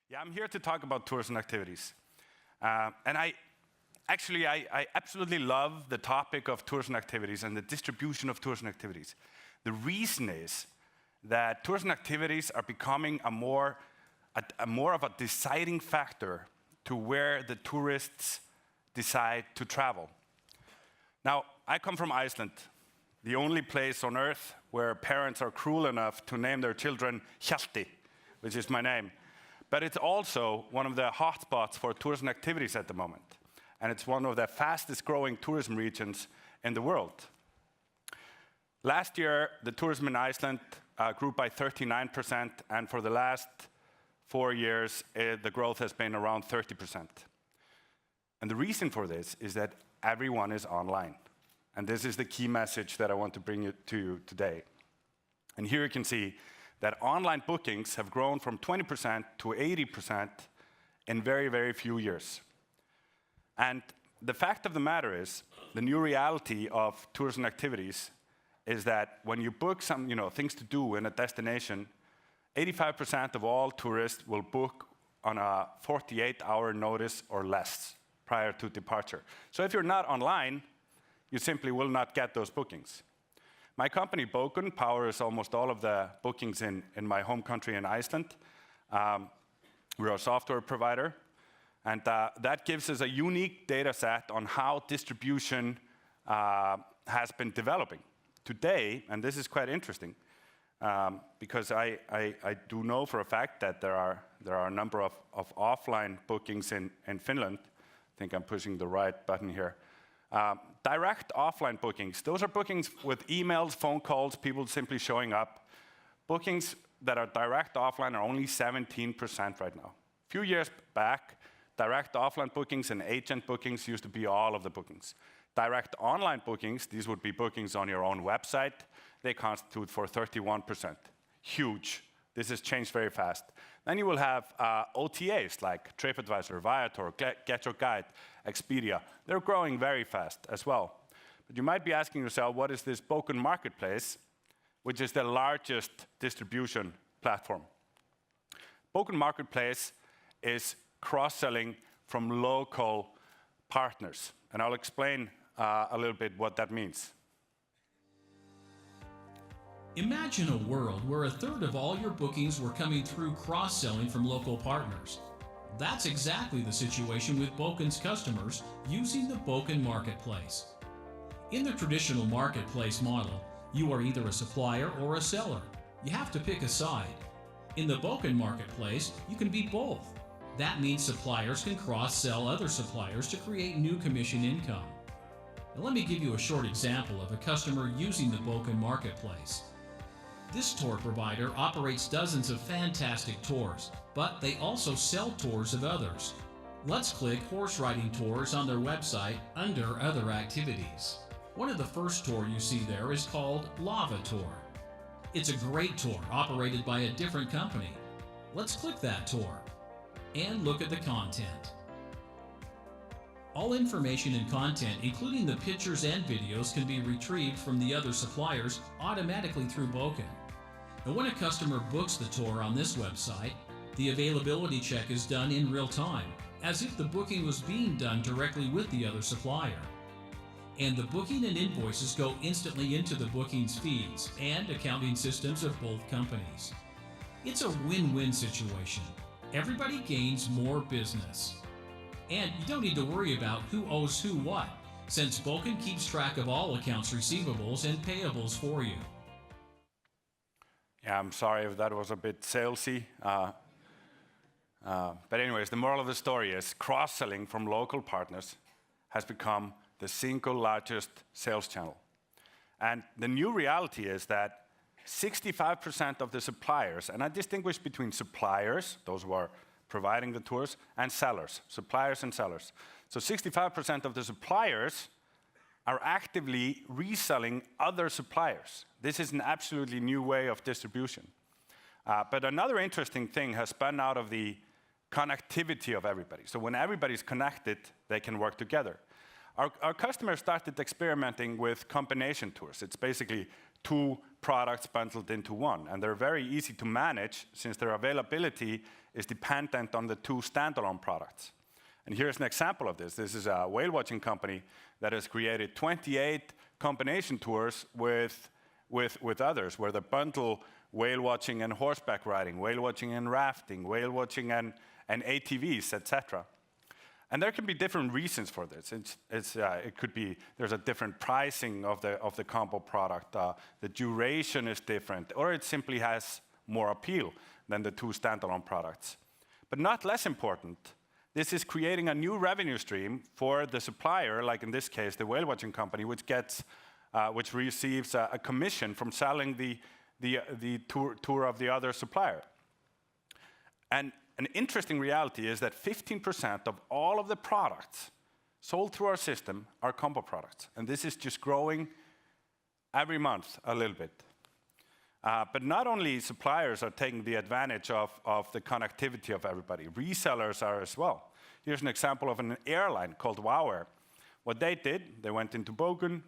Yeah, I'm here to talk about tours and activities. And I absolutely love the topic of tours and activities and the distribution of tours and activities. The reason is that tours and activities are becoming a more of a deciding factor to where the tourists decide to travel. Now, I come from Iceland, the only place on earth where parents are cruel enough to name their children Hjalti, which is my name. But it's also one of the hotspots for tours and activities at the moment. And it's one of the fastest growing tourism regions in the world. Last year, the tourism in Iceland grew by 39%, and for the last 4 years, the growth has been around 30%. And the reason for this is that everyone is online. And this is the key message that I want to bring to you today. And here you can see that online bookings have grown from 20% to 80% in very, very few years. And the fact of the matter is, the new reality of tours and activities is that when you book some things to do in a destination, 85% of all tourists will book on a 48-hour notice or less prior to departure. So if you're not online, you simply will not get those bookings. My company, Bokun, powers almost all of the bookings in my home country in Iceland. We're a software provider, and that gives us a unique data set on how distribution has been developing. Today, and this is quite interesting, because I do know for a fact that there are a number of offline bookings in Finland. I think I'm pushing the right button here. Direct offline bookings, those are bookings with emails, phone calls, people simply showing up. Bookings that are direct offline are only 17% right now. A few years back, direct offline bookings and agent bookings used to be all of the bookings. Direct online bookings, these would be bookings on your own website, they constitute for 31%. Huge. This has changed very fast. Then you will have OTAs like TripAdvisor, Viator, Get Your Guide, Expedia. They're growing very fast as well. But you might be asking yourself, what is this Bokun marketplace, which is the largest distribution platform? Bokun marketplace is cross-selling from local partners. And I'll explain a little bit what that means. Imagine a world where a third of all your bookings were coming through cross-selling from local partners. That's exactly the situation with Bokun's customers using the Bokun Marketplace. In the traditional marketplace model, you are either a supplier or a seller. You have to pick a side. In the Bokun Marketplace, you can be both. That means suppliers can cross-sell other suppliers to create new commission income. Now let me give you a short example of a customer using the Bokun Marketplace. This tour provider operates dozens of fantastic tours, but they also sell tours of others. Let's click horse riding tours on their website under other activities. One of the first tours you see there is called Lava Tour. It's a great tour operated by a different company. Let's click that tour and look at the content. All information and content, including the pictures and videos, can be retrieved from the other suppliers automatically through Bokun. Now, when a customer books the tour on this website, the availability check is done in real time, as if the booking was being done directly with the other supplier. And the booking and invoices go instantly into the bookings feeds and accounting systems of both companies. It's a win-win situation. Everybody gains more business. And you don't need to worry about who owes who what, since Bokun keeps track of all accounts receivables and payables for you. Yeah, I'm sorry if that was a bit salesy. But anyways, the moral of the story is cross-selling from local partners has become the single largest sales channel. And the new reality is that 65% of the suppliers, and I distinguish between suppliers, those who are providing the tours, and sellers, suppliers and sellers. So 65% of the suppliers are actively reselling other suppliers. This is an absolutely new way of distribution. But another interesting thing has spun out of the connectivity of everybody. So when everybody's connected, they can work together. Our customers started experimenting with combination tours. It's basically two products bundled into one. And they're very easy to manage since their availability is dependent on the two standalone products. And here's an example of this. This is a whale watching company that has created 28 combination tours with others, where they bundle whale watching and horseback riding, whale watching and rafting, whale watching and ATVs, etc. And there can be different reasons for this. It could be there's a different pricing of the combo product, the duration is different, or it simply has more appeal than the two standalone products. But not less important, this is creating a new revenue stream for the supplier, like in this case, the whale watching company, which receives a commission from selling the tour of the other supplier. And an interesting reality is that 15% of all of the products sold through our system are combo products. And this is just growing every month a little bit. But not only suppliers are taking the advantage of the connectivity of everybody, resellers are as well. Here's an example of an airline called WOW Air. What they did, they went into Bokun,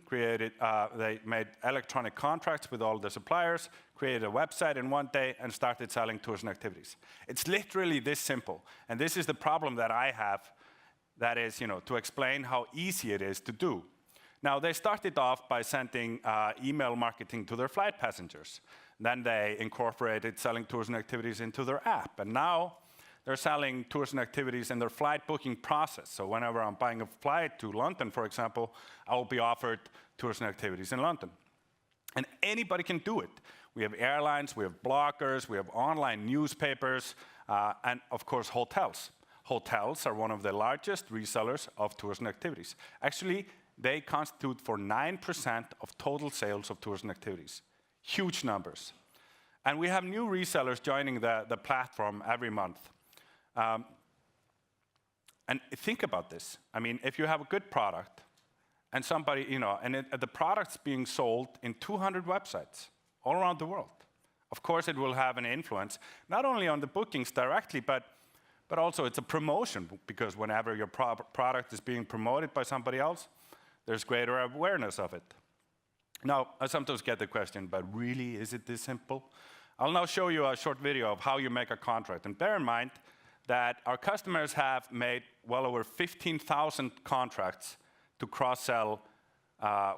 they made electronic contracts with all the suppliers, created a website in one day, and started selling tours and activities. It's literally this simple. And this is the problem that I have, that is, to explain how easy it is to do. Now, they started off by sending email marketing to their flight passengers. Then they incorporated selling tours and activities into their app. And now they're selling tours and activities in their flight booking process. So whenever I'm buying a flight to London, for example, I will be offered tours and activities in London. And anybody can do it. We have airlines, we have bloggers, we have online newspapers, and of course hotels. Hotels are one of the largest resellers of tours and activities. Actually, they constitute for 9% of total sales of tours and activities. Huge numbers. And we have new resellers joining the platform every month. And think about this. I mean, if you have a good product and somebody, the product's being sold in 200 websites all around the world, of course it will have an influence, not only on the bookings directly, but also it's a promotion, because whenever your product is being promoted by somebody else, there's greater awareness of it. Now, I sometimes get the question, but really, is it this simple? I'll now show you a short video of how you make a contract. And bear in mind that our customers have made well over 15,000 contracts to cross-sell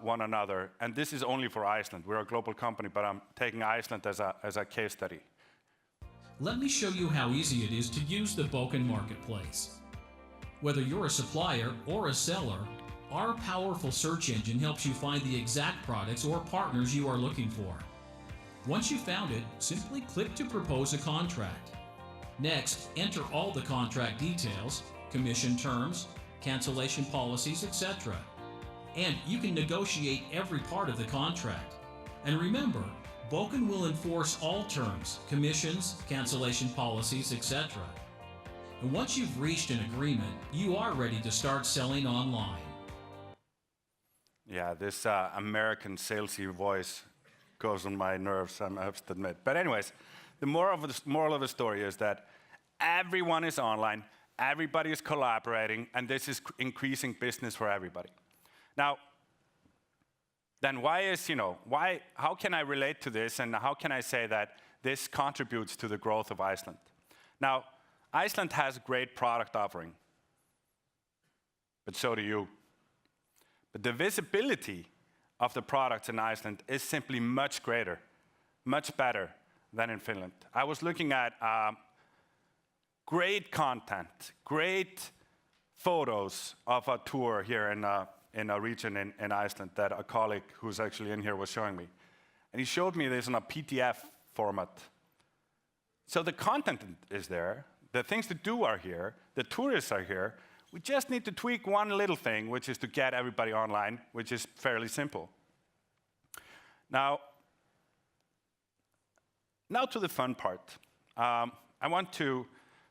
one another. And this is only for Iceland. We're a global company, but I'm taking Iceland as a case study. Let me show you how easy it is to use the Bokun Marketplace. Whether you're a supplier or a seller, our powerful search engine helps you find the exact products or partners you are looking for. Once you've found it, simply click to propose a contract. Next, enter all the contract details, commission terms, cancellation policies, etc. And you can negotiate every part of the contract. And remember, Bokun will enforce all terms, commissions, cancellation policies, etc. And once you've reached an agreement, you are ready to start selling online. Yeah, this American salesy voice goes on my nerves, I have to admit. But anyways, the moral of the story is that everyone is online, everybody is collaborating, and this is increasing business for everybody. Now, then how can I relate to this, and how can I say that this contributes to the growth of Iceland? Now, Iceland has a great product offering, but so do you. But the visibility of the products in Iceland is simply much greater, much better than in Finland. I was looking at great content, great photos of a tour here in a region in Iceland that a colleague who's actually in here was showing me. And he showed me this in a PDF format. So the content is there, the things to do are here, the tourists are here. We just need to tweak one little thing, which is to get everybody online, which is fairly simple. Now to the fun part. I want to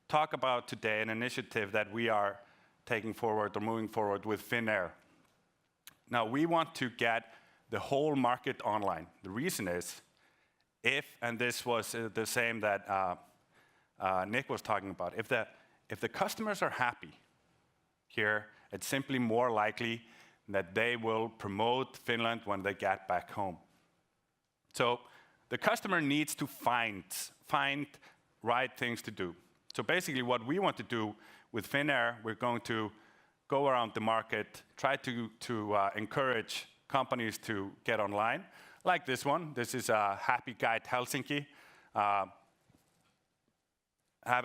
talk about today an initiative that we are taking forward or moving forward with Finnair. Now, we want to get the whole market online. The reason is, and this was the same that Nick was talking about, if the customers are happy here, it's simply more likely that they will promote Finland when they get back home. So the customer needs to find right things to do. So basically what we want to do with Finnair, we're going to go around the market, try to encourage companies to get online, like this one. This is a Happy Guide Helsinki. Have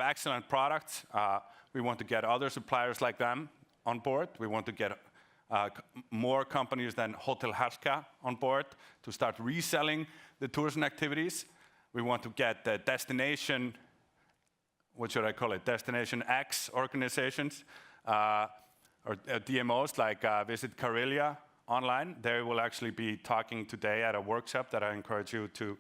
excellent products. We want to get other suppliers like them on board. We want to get more companies than Hotel Härska on board to start reselling the tours and activities. We want to get the destination, what should I call it, Destination X organizations, or DMOs like Visit Karelia online. They will actually be talking today at a workshop that I encourage you to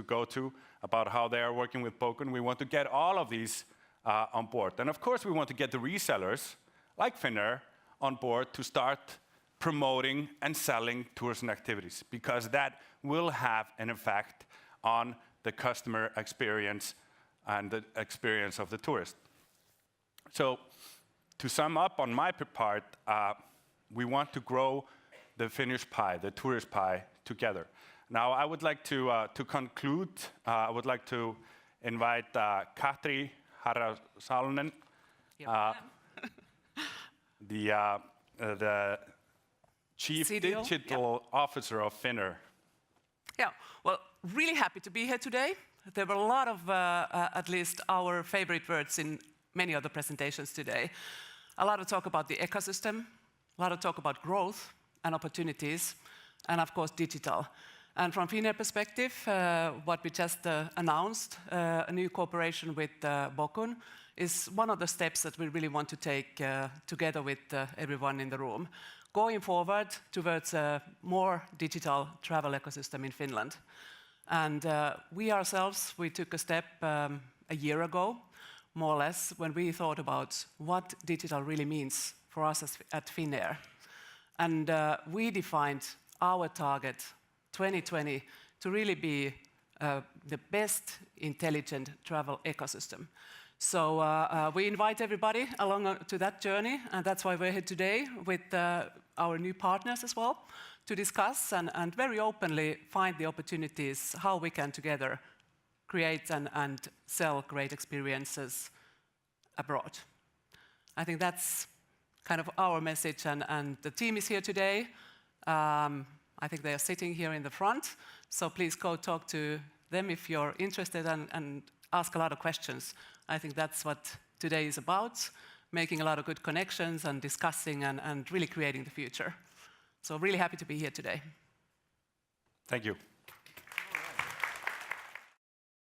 go to about how they are working with Bokun. We want to get all of these on board. And of course, we want to get the resellers, like Finnair, on board to start promoting and selling tours and activities, because that will have an effect on the customer experience and the experience of the tourist. So to sum up on my part, we want to grow the Finnish pie, the tourist pie, together. Now, I would like to conclude. I would like to invite Katri Harra-Salonen, the Chief CDO. Digital Officer of Finnair. Yeah, well, really happy to be here today. There were a lot of, at least our favorite words in many of the presentations today. A lot of talk about the ecosystem, a lot of talk about growth and opportunities, and of course, digital. And from Finnair perspective, what we just announced, a new cooperation with Bokun, is one of the steps that we really want to take together with everyone in the room, going forward towards a more digital travel ecosystem in Finland. And we ourselves, we took a step a year ago, more or less, when we thought about what digital really means for us at Finnair. And we defined our target 2020 to really be the best intelligent travel ecosystem. So we invite everybody along to that journey, and that's why we're here today with our new partners as well, to discuss and very openly find the opportunities how we can together create and sell great experiences abroad. I think that's kind of our message, and the team is here today. I think they are sitting here in the front, so please go talk to them if you're interested and ask a lot of questions. I think that's what today is about, making a lot of good connections and discussing and really creating the future. So really happy to be here today. Thank you.